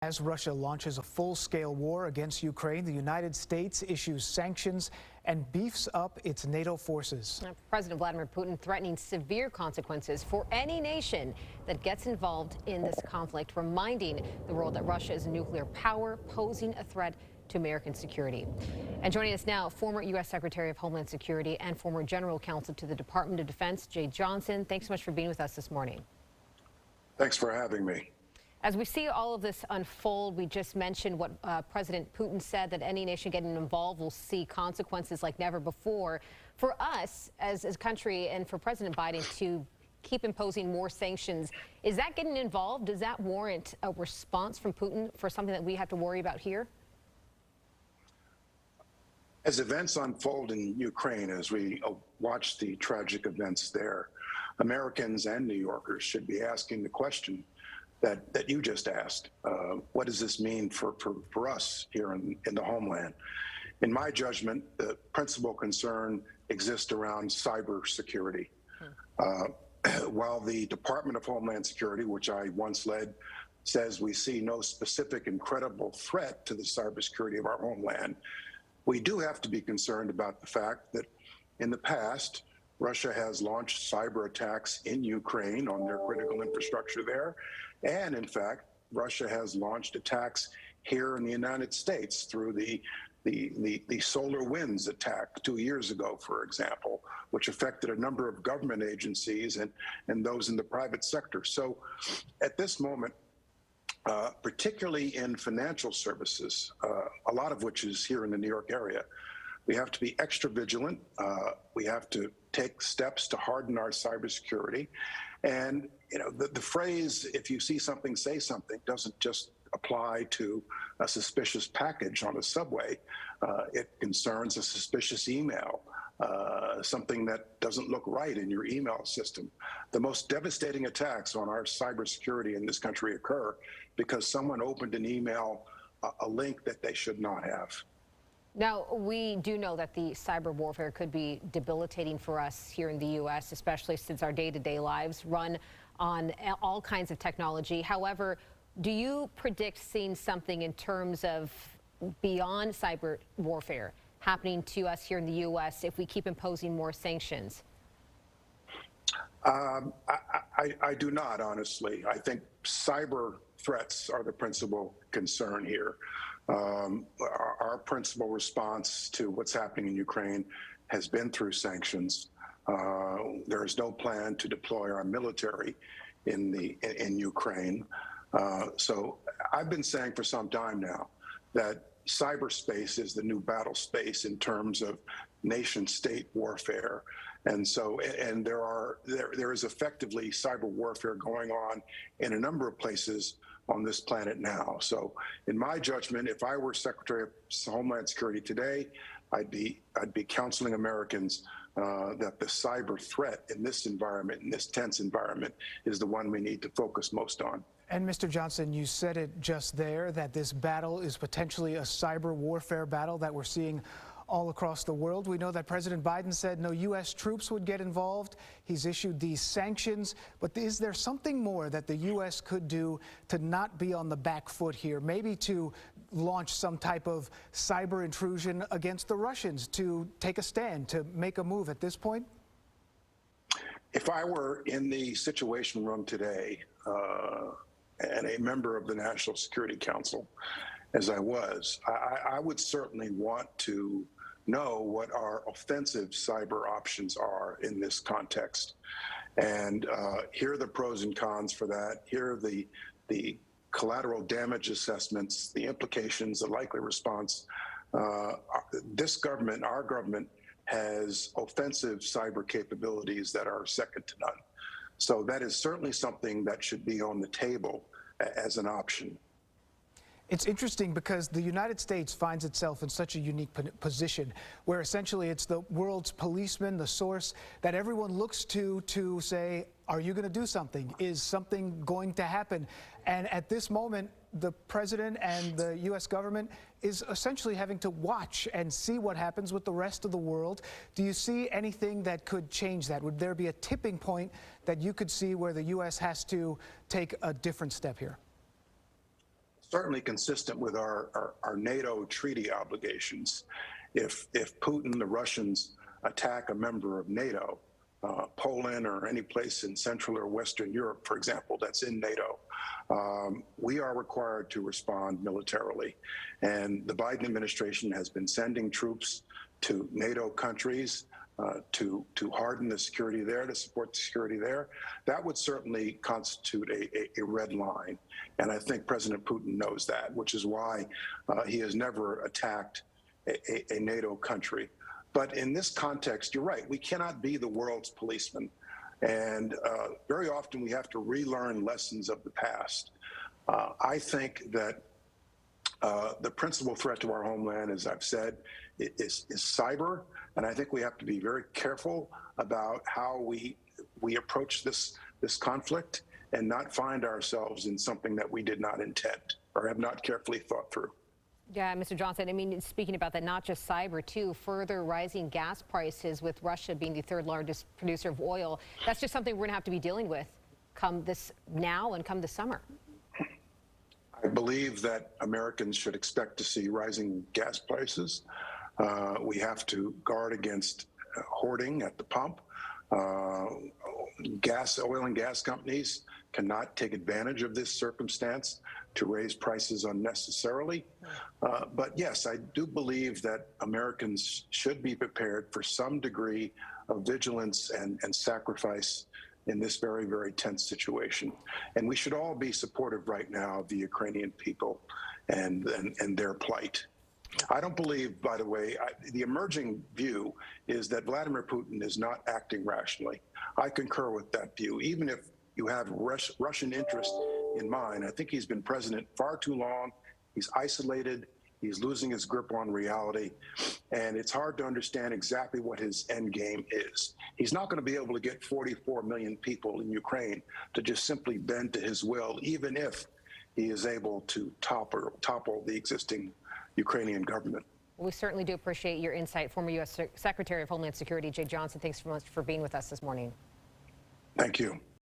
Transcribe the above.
As Russia launches a full-scale war against Ukraine, the United States issues sanctions and beefs up its NATO forces. President Vladimir Putin threatening severe consequences for any nation that gets involved in this conflict, reminding the world that Russia is a nuclear power posing a threat to American security. And joining us now, former U.S. Secretary of Homeland Security and former General Counsel to the Department of Defense, Jeh Johnson. Thanks so much for being with us this morning. Thanks for having me. As we see all of this unfold, we just mentioned what President Putin said, that any nation getting involved will see consequences like never before. For us as a country and for President Biden to keep imposing more sanctions, is that getting involved? Does that warrant a response from Putin for something that we have to worry about here? As events unfold in Ukraine, as we watch the tragic events there, Americans and New Yorkers should be asking the question that you just asked. What does this mean for us here in the homeland? In my judgment, the principal concern exists around cybersecurity. While the Department of Homeland Security, which I once led, says we see no specific and credible threat to the cybersecurity of our homeland, we do have to be concerned about the fact that in the past, Russia has launched cyber attacks in Ukraine on their critical infrastructure there. And in fact, Russia has launched attacks here in the United States through the solar winds attack 2 years ago, for example, which affected a number of government agencies and those in the private sector. So at this moment, particularly in financial services, a lot of which is here in the New York area, we have to be extra vigilant. We have to take steps to harden our cybersecurity. And you know, the phrase, if you see something, say something, doesn't just apply to a suspicious package on a subway. It concerns a suspicious email, something that doesn't look right in your email system. The most devastating attacks on our cybersecurity in this country occur because someone opened an email, a link that they should not have. Now, we do know that the cyber warfare could be debilitating for us here in the U.S., especially since our day-to-day lives run on all kinds of technology. However, do you predict seeing something in terms of beyond cyber warfare happening to us here in the U.S. if we keep imposing more sanctions? I do not, honestly. I think cyber threats are the principal concern here. Our principal response to what's happening in Ukraine has been through sanctions. There is no plan to deploy our military in Ukraine. So I've been saying for some time now that cyberspace is the new battle space in terms of nation-state warfare. And so, and there is effectively cyber warfare going on in a number of places on this planet now. So in my judgment, if I were Secretary of Homeland Security today, I'd be counseling Americans that the cyber threat in this environment, in this tense environment, is the one we need to focus most on. And Mr. Johnson, you said it just there, that this battle is potentially a cyber warfare battle that we're seeing all across the world. We know that President Biden said no U.S. troops would get involved. He's issued these sanctions. But is there something more that the U.S. could do to not be on the back foot here? Maybe to launch some type of cyber intrusion against the Russians, to take a stand, to make a move at this point? If I were in the Situation Room today and a member of the National Security Council, as I was, I would certainly want to know what our offensive cyber options are in this context. And here are the pros and cons for that. Here are the collateral damage assessments, the implications, the likely response. This government, our government, has offensive cyber capabilities that are second to none. So that is certainly something that should be on the table as an option. It's interesting because the United States finds itself in such a unique position where essentially it's the world's policeman, the source that everyone looks to say, are you going to do something? Is something going to happen? And at this moment, the president and the U.S. government is essentially having to watch and see what happens with the rest of the world. Do you see anything that could change that? Would there be a tipping point that you could see where the U.S. has to take a different step here? certainly consistent with our NATO treaty obligations. If Putin, the Russians, attack a member of NATO, Poland or any place in Central or Western Europe, for example, that's in NATO, we are required to respond militarily. And the Biden administration has been sending troops to NATO countries to harden the security there, to support the security there. That would certainly constitute a red line. And I think President Putin knows that, which is why he has never attacked a NATO country. But in this context, you're right, we cannot be the world's policeman. And very often we have to relearn lessons of the past. I think that the principal threat to our homeland, as I've said, is cyber. And I think we have to be very careful about how we approach this conflict and not find ourselves in something that we did not intend or have not carefully thought through. Yeah, Mr. Johnson, I mean, speaking about that, not just cyber, too, further rising gas prices with Russia being the third largest producer of oil. That's just something we're going to have to be dealing with come this now and come this summer. I believe that Americans should expect to see rising gas prices. We have to guard against hoarding at the pump. Oil and gas companies cannot take advantage of this circumstance to raise prices unnecessarily. But yes, I do believe that Americans should be prepared for some degree of vigilance and sacrifice in this very, very tense situation. And we should all be supportive right now of the Ukrainian people and their plight. I don't believe, by the way, the emerging view is that Vladimir Putin is not acting rationally. I concur with that view. Even if you have Russian interest in mind, I think he's been president far too long. He's isolated. He's losing his grip on reality. And it's hard to understand exactly what his end game is. He's not going to be able to get 44 million people in Ukraine to just simply bend to his will, even if he is able to topple the existing Ukrainian government. Well, we certainly do appreciate your insight. Former U.S. Secretary of Homeland Security Jay Johnson, thanks so much for being with us this morning. Thank you.